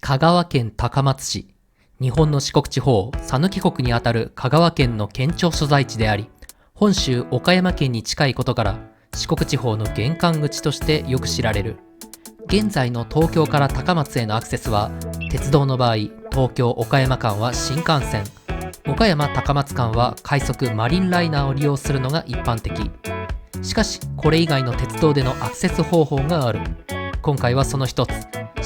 香川県高松市、日本の四国地方、讃岐国にあたる香川県の県庁所在地であり、本州岡山県に近いことから四国地方の玄関口としてよく知られる。現在の東京から高松へのアクセスは、鉄道の場合、東京岡山間は新幹線、岡山高松間は快速マリンライナーを利用するのが一般的。しかし、これ以外の鉄道でのアクセス方法がある。今回はその一つ、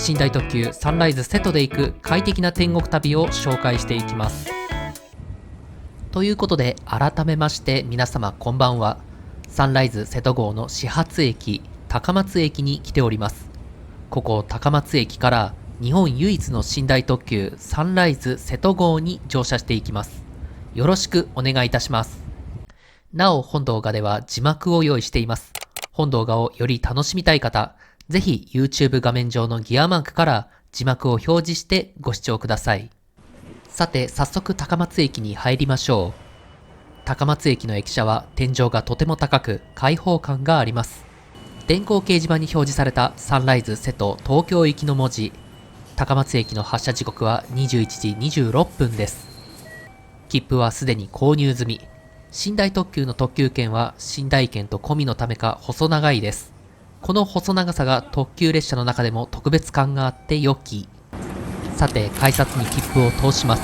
寝台特急サンライズ瀬戸で行く快適な天国旅を紹介していきます。ということで、改めまして皆様こんばんは。サンライズ瀬戸号の始発駅、高松駅に来ております。ここ高松駅から日本唯一の寝台特急サンライズ瀬戸号に乗車していきます。よろしくお願いいたします。なお、本動画では字幕を用意しています。本動画をより楽しみたい方、ぜひ YouTube 画面上のギアマークから字幕を表示してご視聴ください。さて、早速高松駅に入りましょう。高松駅の駅舎は天井がとても高く開放感があります。電光掲示板に表示されたサンライズ瀬戸東京行きの文字。高松駅の発車時刻は21時26分です。切符はすでに購入済み。寝台特急の特急券は寝台券と込みのためか細長いです。この細長さが特急列車の中でも特別感があって良き。さて、改札に切符を通します。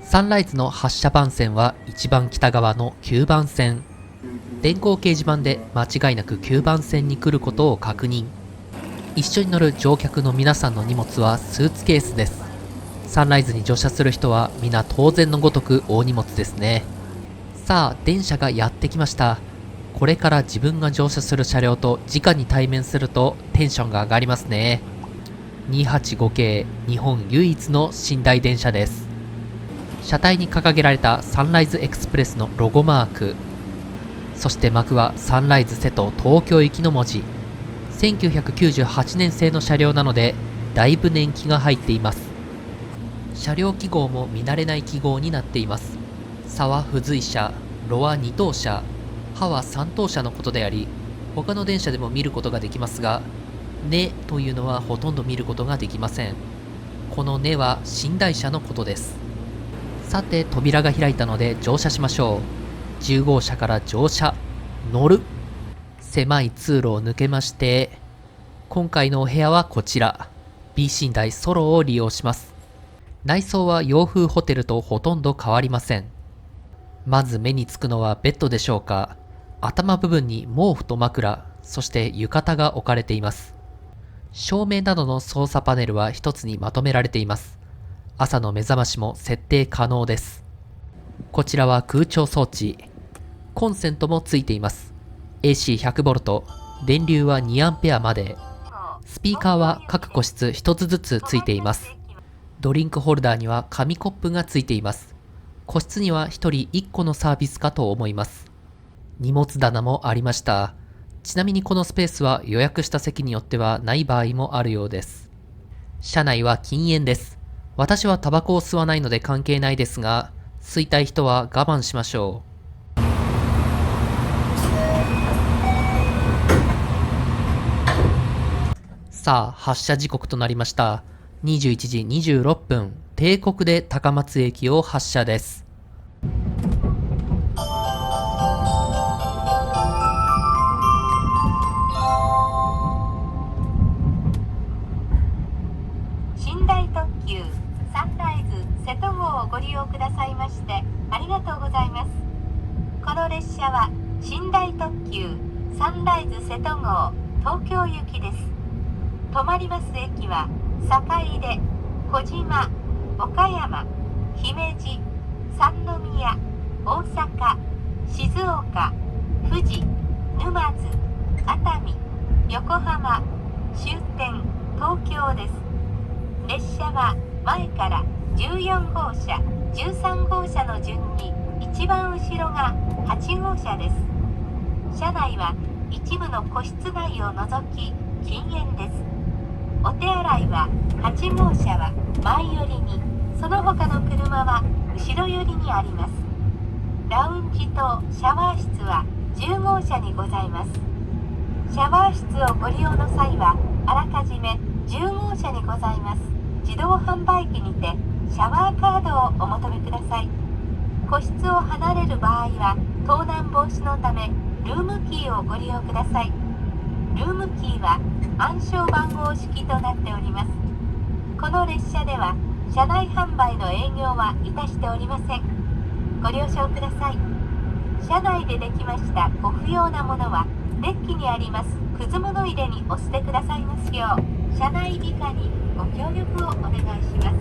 サンライズの発車番線は一番北側の9番線。電光掲示板で間違いなく9番線に来ることを確認。一緒に乗る乗客の皆さんの荷物はスーツケースです。サンライズに乗車する人は皆当然のごとく大荷物ですね。さあ、電車がやってきました。これから自分が乗車する車両と直に対面するとテンションが上がりますね。285系、日本唯一の寝台電車です。車体に掲げられたサンライズエクスプレスのロゴマーク、そして幕はサンライズ瀬戸東京行きの文字。1998年製の車両なのでだいぶ年季が入っています。車両記号も見慣れない記号になっています。差は不随車、ロは2等車、はは3等車のことであり、他の電車でも見ることができますが、ねというのはほとんど見ることができません。このねは寝台車のことです。さて、扉が開いたので乗車しましょう。10号車から乗車、乗る。狭い通路を抜けまして、今回のお部屋はこちら、B 寝台ソロを利用します。内装は洋風ホテルとほとんど変わりません。まず目につくのはベッドでしょうか。頭部分に毛布と枕、そして浴衣が置かれています。照明などの操作パネルは一つにまとめられています。朝の目覚ましも設定可能です。こちらは空調装置。コンセントもついています。AC100V、電流は 2A まで。スピーカーは各個室一つずつついています。ドリンクホルダーには紙コップがついています。個室には1人1個のサービスかと思います。荷物棚もありました。ちなみにこのスペースは予約した席によってはない場合もあるようです。車内は禁煙です。私はタバコを吸わないので関係ないですが、吸いたい人は我慢しましょう。さあ、発車時刻となりました。21時26分、定刻で高松駅を発車です。寝台特急サンライズ瀬戸号をご利用くださいましてありがとうございます。この列車は寝台特急サンライズ瀬戸号東京行きです。止まります駅は坂出、小島、岡山、姫路、三宮、大阪、静岡、富士、沼津、熱海、横浜、終点、東京です。列車は前から14号車、13号車の順に一番後ろが8号車です。車内は一部の個室内を除き禁煙です。お手洗いは8号車は前寄りに、その他の車は後ろ寄りにあります。ラウンジとシャワー室は10号車にございます。シャワー室をご利用の際はあらかじめ10号車販売機にてシャワーカードをお求めください。個室を離れる場合は盗難防止のためルームキーをご利用ください。ルームキーは暗証番号式となっております。この列車では車内販売の営業はいたしておりません。ご了承ください。車内でできましたご不要なものはデッキにありますくず物入れにお捨てくださいますよう車内美化にご協力をお願いします。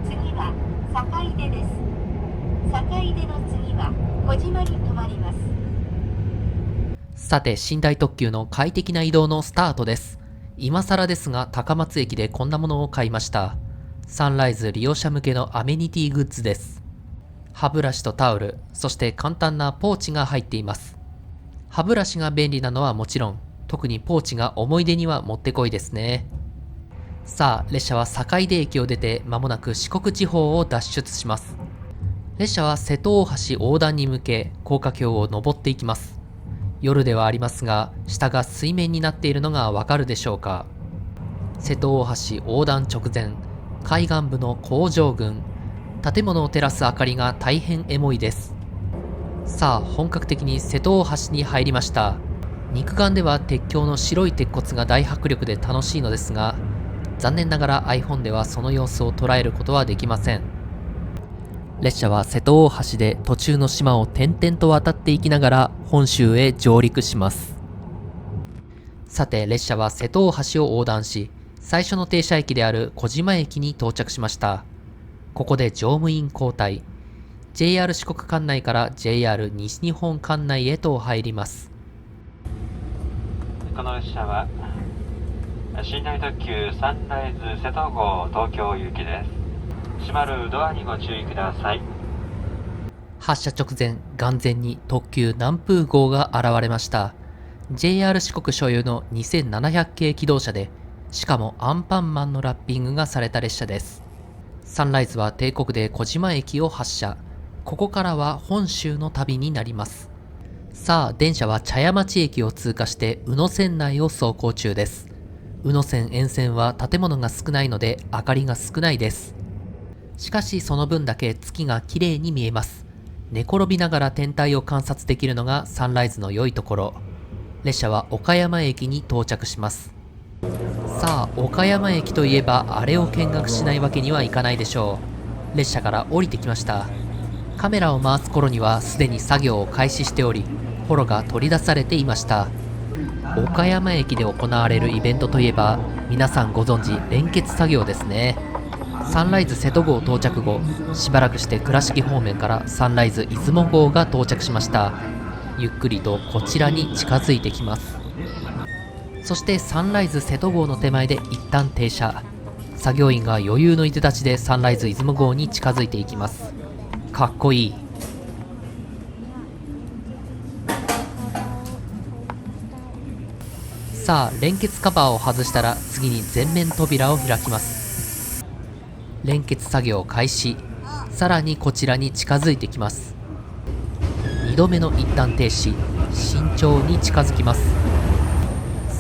次は坂出です。坂出の次は小島に停まります。さて、寝台特急の快適な移動のスタートです。今更ですが、高松駅でこんなものを買いました。サンライズ利用者向けのアメニティグッズです。歯ブラシとタオル、そして簡単なポーチが入っています。歯ブラシが便利なのはもちろん、特にポーチが思い出にはもってこいですね。さあ、列車は坂出駅を出て間もなく四国地方を脱出します。列車は瀬戸大橋横断に向け高架橋を登っていきます。夜ではありますが、下が水面になっているのがわかるでしょうか。瀬戸大橋横断直前、海岸部の工場群、建物を照らす明かりが大変エモいです。さあ、本格的に瀬戸大橋に入りました。肉眼では鉄橋の白い鉄骨が大迫力で楽しいのですが、残念ながら iPhone ではその様子を捉えることはできません。列車は瀬戸大橋で途中の島を点々と渡っていきながら本州へ上陸します。さて、列車は瀬戸大橋を横断し、最初の停車駅である小島駅に到着しました。ここで乗務員交代。JR 四国管内から JR 西日本管内へと入ります。この列車は寝台特急サンライズ瀬戸号東京行きです。閉まるドアにご注意ください。発車直前、眼前に特急南風号が現れました。JR 四国所有の2700系気動車で、しかもアンパンマンのラッピングがされた列車です。サンライズは定刻で小島駅を発車。ここからは本州の旅になります。さあ、電車は茶屋町駅を通過して宇野線内を走行中です。宇野線沿線は建物が少ないので明かりが少ないです。しかしその分だけ月が綺麗に見えます。寝転びながら天体を観察できるのがサンライズの良いところ。列車は岡山駅に到着します。さあ、岡山駅といえばあれを見学しないわけにはいかないでしょう。列車から降りてきました。カメラを回す頃にはすでに作業を開始しており、ホロが取り出されていました。岡山駅で行われるイベントといえば、皆さんご存知連結作業ですね。サンライズ瀬戸号到着後、しばらくして倉敷方面からサンライズ出雲号が到着しました。ゆっくりとこちらに近づいてきます。そしてサンライズ瀬戸号の手前で一旦停車。作業員が余裕のいでたちでサンライズ出雲号に近づいていきます。かっこいい。さあ、連結カバーを外したら次に前面扉を開きます。連結作業開始。さらにこちらに近づいてきます。2度目の一旦停止。慎重に近づきます。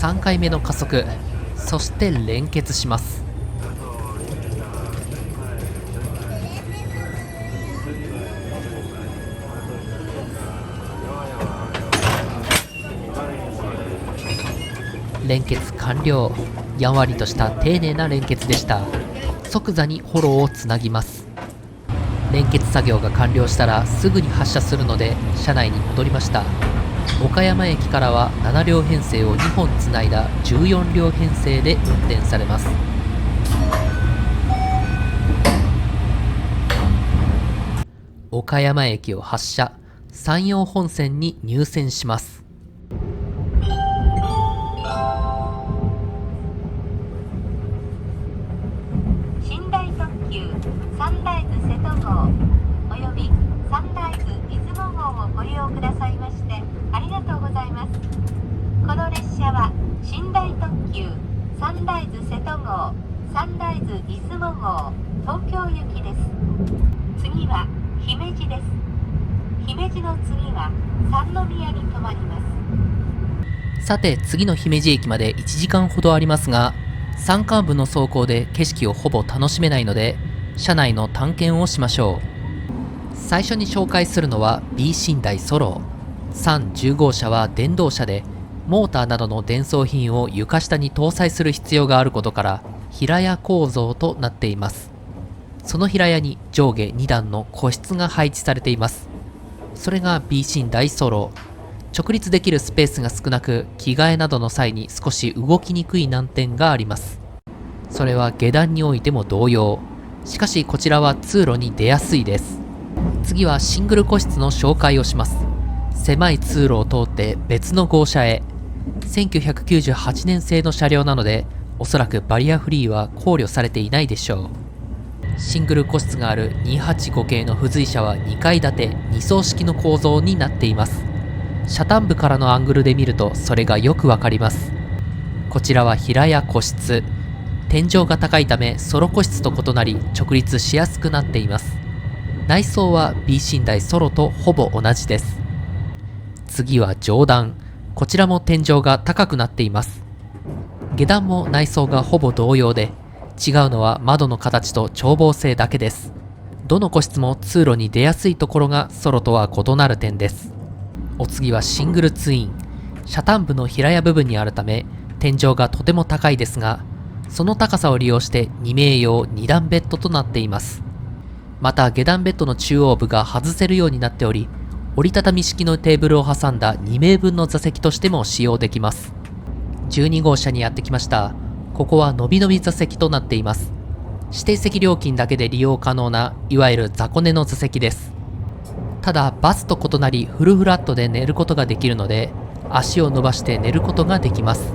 3回目の加速。そして連結します。連結完了。やんわりとした丁寧な連結でした。即座にホローをつなぎます。連結作業が完了したらすぐに発車するので車内に戻りました。岡山駅からは7両編成を2本つないだ14両編成で運転されます。岡山駅を発車、山陽本線に入線します。寝台特急サンライズ瀬戸号およびサンライズ出雲号をご利用くださいましてありがとうございます。この列車は寝台特急サンライズ瀬戸号、サンライズ出雲号、東京行きです。次は姫路です。姫路の次は三宮に停まります。さて、次の姫路駅まで1時間ほどありますが、山間部の走行で景色をほぼ楽しめないので、車内の探検をしましょう。最初に紹介するのは B 寝台ソロ。310号車は電動車で、モーターなどの電装品を床下に搭載する必要があることから平屋構造となっています。その平屋に上下2段の個室が配置されています。それが B 寝台ソロ。直立できるスペースが少なく、着替えなどの際に少し動きにくい難点があります。それは下段においても同様。しかしこちらは通路に出やすいです。次はシングル個室の紹介をします。狭い通路を通って別の号車へ。1998年製の車両なので、おそらくバリアフリーは考慮されていないでしょう。シングル個室がある285系の付随車は2階建て2層式の構造になっています。車端部からのアングルで見るとそれがよくわかります。こちらは平屋個室。天井が高いためソロ個室と異なり直立しやすくなっています。内装は B 寝台ソロとほぼ同じです。次は上段。こちらも天井が高くなっています。下段も内装がほぼ同様で、違うのは窓の形と眺望性だけです。どの個室も通路に出やすいところがソロとは異なる点です。お次はシングルツイン。車端部の平屋部分にあるため天井がとても高いですが、その高さを利用して2名用2段ベッドとなっています。また下段ベッドの中央部が外せるようになっており、折りたたみ式のテーブルを挟んだ2名分の座席としても使用できます。12号車にやってきました。ここはのびのび座席となっています。指定席料金だけで利用可能ないわゆる雑魚寝の座席です。ただバスと異なりフルフラットで寝ることができるので、足を伸ばして寝ることができます。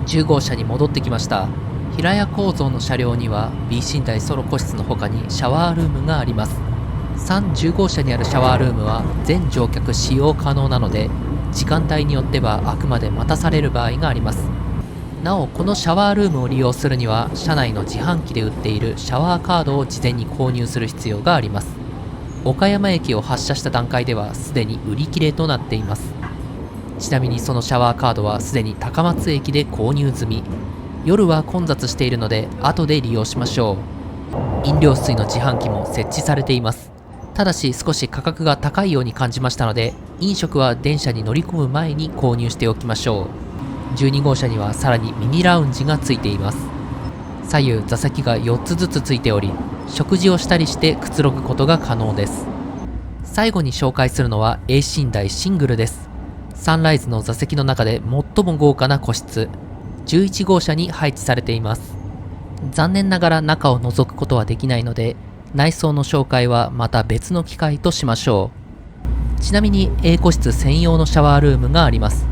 10号車に戻ってきました。平屋構造の車両には B 寝台ソロ個室の他にシャワールームがあります。310号車にあるシャワールームは全乗客使用可能なので、時間帯によってはあくまで待たされる場合があります。なおこのシャワールームを利用するには車内の自販機で売っているシャワーカードを事前に購入する必要があります。岡山駅を発車した段階ではすでに売り切れとなっています。ちなみにそのシャワーカードはすでに高松駅で購入済み。夜は混雑しているので後で利用しましょう。飲料水の自販機も設置されています。ただし少し価格が高いように感じましたので、飲食は電車に乗り込む前に購入しておきましょう。12号車にはさらにミニラウンジがついています。左右座席が4つずつついており、食事をしたりしてくつろぐことが可能です。最後に紹介するのは A 寝台シングルです。サンライズの座席の中で最も豪華な個室、11号車に配置されています。残念ながら中を覗くことはできないので、内装の紹介はまた別の機会としましょう。ちなみに A 個室専用のシャワールームがあります。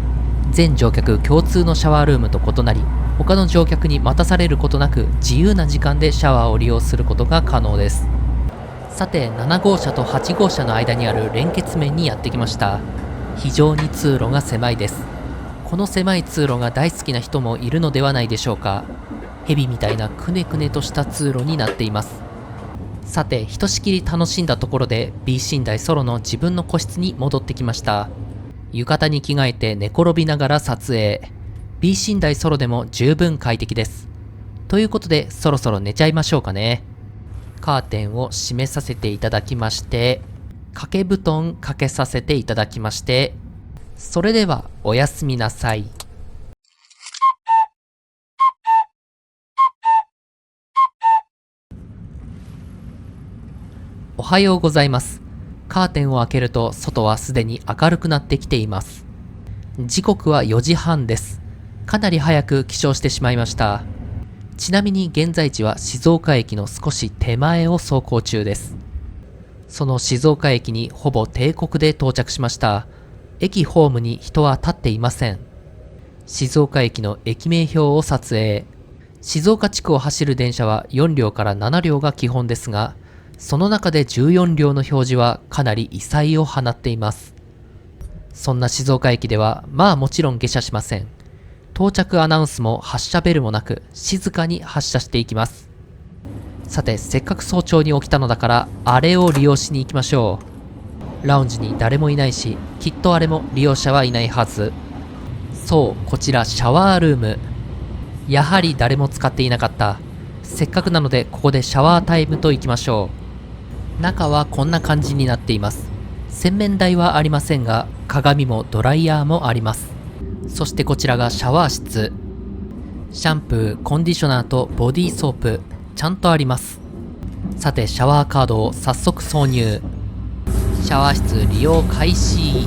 全乗客共通のシャワールームと異なり、他の乗客に待たされることなく自由な時間でシャワーを利用することが可能です。さて7号車と8号車の間にある連結面にやってきました。非常に通路が狭いです。この狭い通路が大好きな人もいるのではないでしょうか。蛇みたいなくねくねとした通路になっています。さてひとしきり楽しんだところで B 寝台ソロの自分の個室に戻ってきました。浴衣に着替えて寝転びながら撮影。B 寝台ソロでも十分快適です。ということでそろそろ寝ちゃいましょうかね。カーテンを閉めさせていただきまして、掛け布団かけさせていただきまして、それではおやすみなさい。おはようございます。カーテンを開けると外はすでに明るくなってきています。時刻は4時半です。かなり早く起床してしまいました。ちなみに現在地は静岡駅の少し手前を走行中です。その静岡駅にほぼ定刻で到着しました。駅ホームに人は立っていません。静岡駅の駅名表を撮影。静岡地区を走る電車は4両から7両が基本ですが、その中で14両の表示はかなり異彩を放っています。そんな静岡駅ではもちろん下車しません。到着アナウンスも発車ベルもなく静かに発車していきます。さてせっかく早朝に起きたのだからあれを利用しに行きましょう。ラウンジに誰もいないし、きっとあれも利用者はいないはず。そう、こちらシャワールーム。やはり誰も使っていなかった。せっかくなのでここでシャワータイムといきましょう。中はこんな感じになっています。洗面台はありませんが、鏡もドライヤーもあります。そしてこちらがシャワー室。シャンプー、コンディショナーとボディーソープ、ちゃんとあります。さて、シャワーカードを早速挿入。シャワー室利用開始。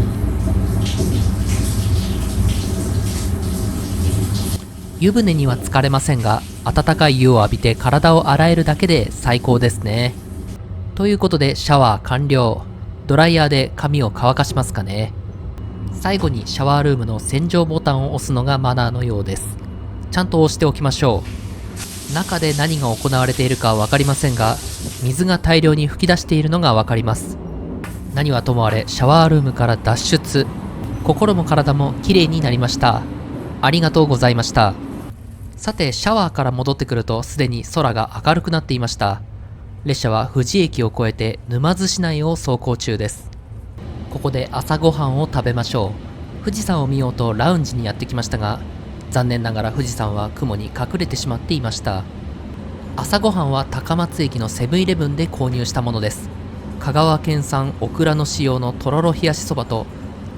湯船には浸かれませんが、温かい湯を浴びて体を洗えるだけで最高ですね。ということでシャワー完了。ドライヤーで髪を乾かしますかね。最後にシャワールームの洗浄ボタンを押すのがマナーのようです。ちゃんと押しておきましょう。中で何が行われているかはわかりませんが、水が大量に噴き出しているのがわかります。何はともあれシャワールームから脱出。心も体もきれいになりました。ありがとうございました。さて、シャワーから戻ってくるとすでに空が明るくなっていました。列車は富士駅を越えて沼津市内を走行中です。ここで朝ごはんを食べましょう。富士山を見ようとラウンジにやってきましたが、残念ながら富士山は雲に隠れてしまっていました。朝ごはんは高松駅のセブンイレブンで購入したものです。香川県産オクラの使用のとろろ冷やしそばと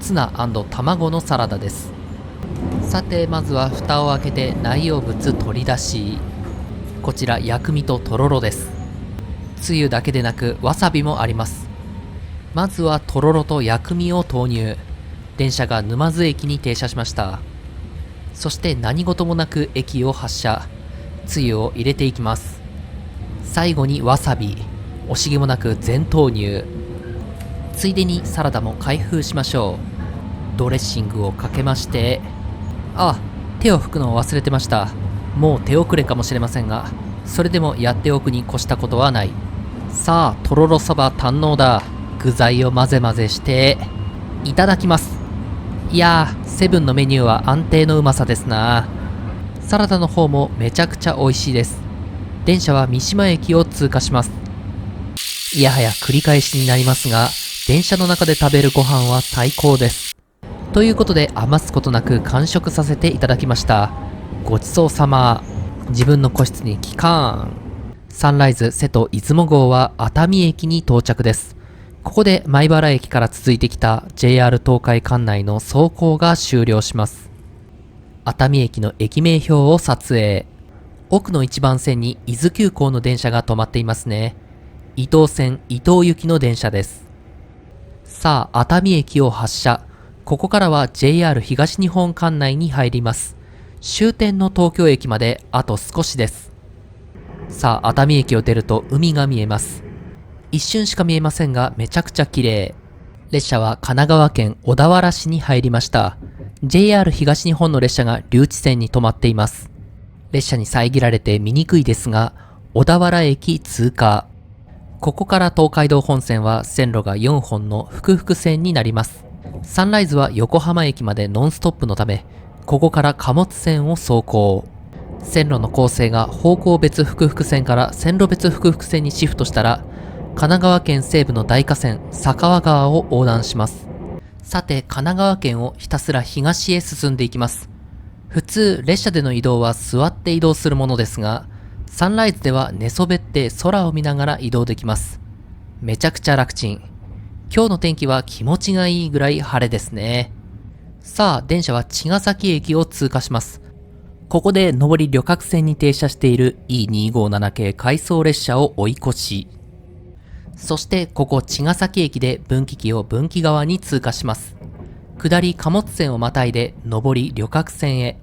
ツナ&卵のサラダです。さて、まずは蓋を開けて内容物取り出し、こちら薬味ととろろです。つゆだけでなくわさびもあります。まずはとろろと薬味を投入。電車が沼津駅に停車しました。そして何事もなく駅を発車。つゆを入れていきます。最後にわさび、惜しげもなく全投入。ついでにサラダも開封しましょう。ドレッシングをかけまして、手を拭くのを忘れてました。もう手遅れかもしれませんが、それでもやっておくに越したことはない。さあ、とろろそば堪能だ。具材を混ぜ混ぜしていただきます。いやー、セブンのメニューは安定のうまさですな。サラダの方もめちゃくちゃ美味しいです。電車は三島駅を通過します。いやはや繰り返しになりますが、電車の中で食べるご飯は最高です。ということで余すことなく完食させていただきました。ごちそうさま。自分の個室に帰還。サンライズ瀬戸出雲号は熱海駅に到着です。ここで米原駅から続いてきた JR 東海管内の走行が終了します。熱海駅の駅名表を撮影。奥の一番線に伊豆急行の電車が止まっていますね。伊東線伊東行きの電車です。さあ、熱海駅を発車。ここからは JR 東日本管内に入ります。終点の東京駅まであと少しです。さあ、熱海駅を出ると海が見えます。一瞬しか見えませんがめちゃくちゃ綺麗。列車は神奈川県小田原市に入りました。JR 東日本の列車が留置線に止まっています。列車に遮られて見にくいですが、小田原駅通過。ここから東海道本線は線路が4本の複々線になります。サンライズは横浜駅までノンストップのため、ここから貨物線を走行。線路の構成が方向別複々線から線路別複々線にシフトしたら、神奈川県西部の大河川酒川川を横断します。さて、神奈川県をひたすら東へ進んでいきます。普通列車での移動は座って移動するものですが、サンライズでは寝そべって空を見ながら移動できます。めちゃくちゃ楽ちん。今日の天気は気持ちがいいぐらい晴れですね。さあ、電車は茅ヶ崎駅を通過します。ここで上り旅客線に停車している E257 系回送列車を追い越し、そしてここ茅ヶ崎駅で分岐器を分岐側に通過します。下り貨物線をまたいで上り旅客線へ。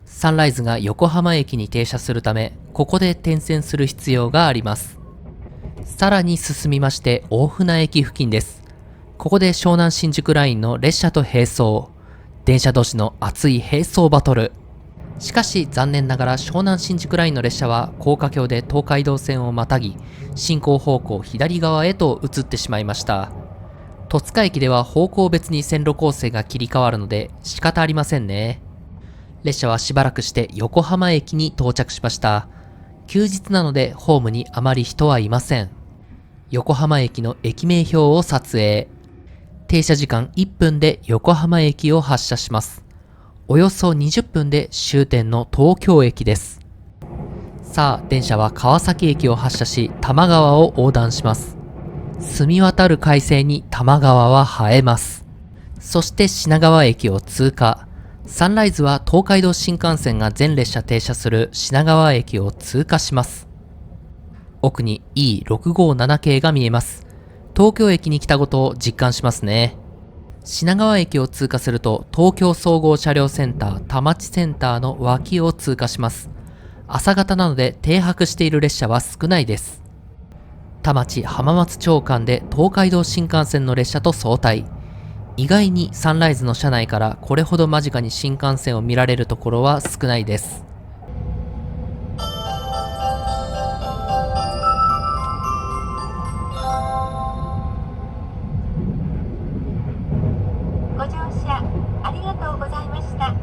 サンライズが横浜駅に停車するため、ここで転線する必要があります。さらに進みまして大船駅付近です。ここで湘南新宿ラインの列車と並走。電車同士の熱い並走バトル。しかし残念ながら湘南新宿ラインの列車は高架橋で東海道線をまたぎ、進行方向左側へと移ってしまいました。戸塚駅では方向別に線路構成が切り替わるので仕方ありませんね。列車はしばらくして横浜駅に到着しました。休日なのでホームにあまり人はいません。横浜駅の駅名表を撮影。停車時間1分で横浜駅を発車します。およそ20分で終点の東京駅です。さあ、電車は川崎駅を発車し、多摩川を横断します。澄み渡る快晴に多摩川は映えます。そして品川駅を通過。サンライズは東海道新幹線が全列車停車する品川駅を通過します。奥に E657 系が見えます。東京駅に来たことを実感しますね。品川駅を通過すると東京総合車両センター田町センターの脇を通過します。朝方なので停泊している列車は少ないです。田町浜松町間で東海道新幹線の列車と相対。意外にサンライズの車内からこれほど間近に新幹線を見られるところは少ないです。ご乗車ありがとうございました。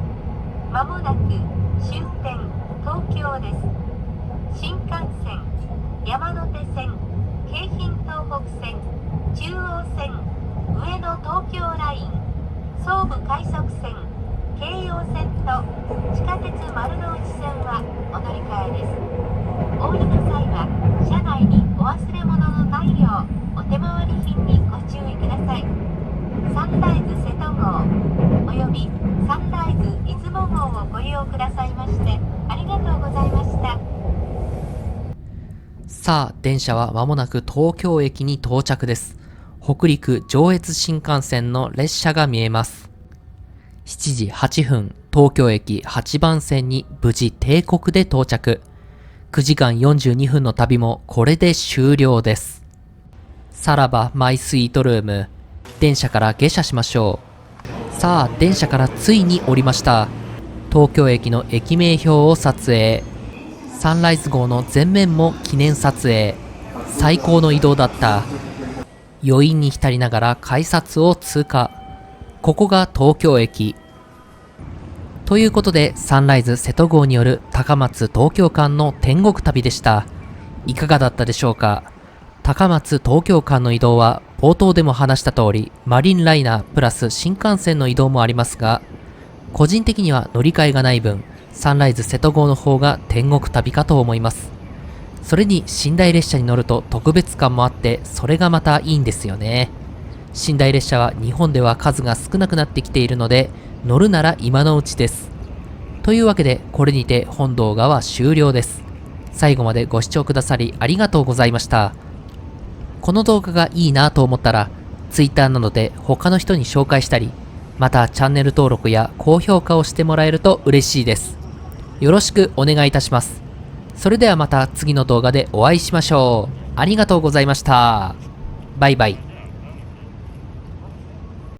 まもなく終点東京です。新幹線、山手線、京浜東北線、中央線、上野東京ライン、総武快速線、京葉線と地下鉄丸ノ内線はお乗り換えです。お降りの際は車内にお忘れ物のないようお手回り品にご注意ください。サンライズ瀬戸号およびサンライズ出雲号をご利用くださいましてありがとうございました。さあ、電車は間もなく東京駅に到着です。北陸上越新幹線の列車が見えます。7時8分、東京駅8番線に無事定刻で到着。9時間42分の旅もこれで終了です。さらばマイスイートルーム。電車から下車しましょう。さあ、電車からついに降りました。東京駅の駅名表を撮影。サンライズ号の前面も記念撮影。最高の移動だった。余韻に浸りながら改札を通過。ここが東京駅。ということで、サンライズ瀬戸号による高松東京間の天国旅でした。いかがだったでしょうか。高松東京間の移動は冒頭でも話した通りマリンライナープラス新幹線の移動もありますが、個人的には乗り換えがない分、サンライズ瀬戸号の方が天国旅かと思います。それに寝台列車に乗ると特別感もあって、それがまたいいんですよね。寝台列車は日本では数が少なくなってきているので、乗るなら今のうちです。というわけで、これにて本動画は終了です。最後までご視聴くださりありがとうございました。この動画がいいなと思ったら、Twitter などで他の人に紹介したり、またチャンネル登録や高評価をしてもらえると嬉しいです。よろしくお願いいたします。それではまた次の動画でお会いしましょう。ありがとうございました。バイバイ。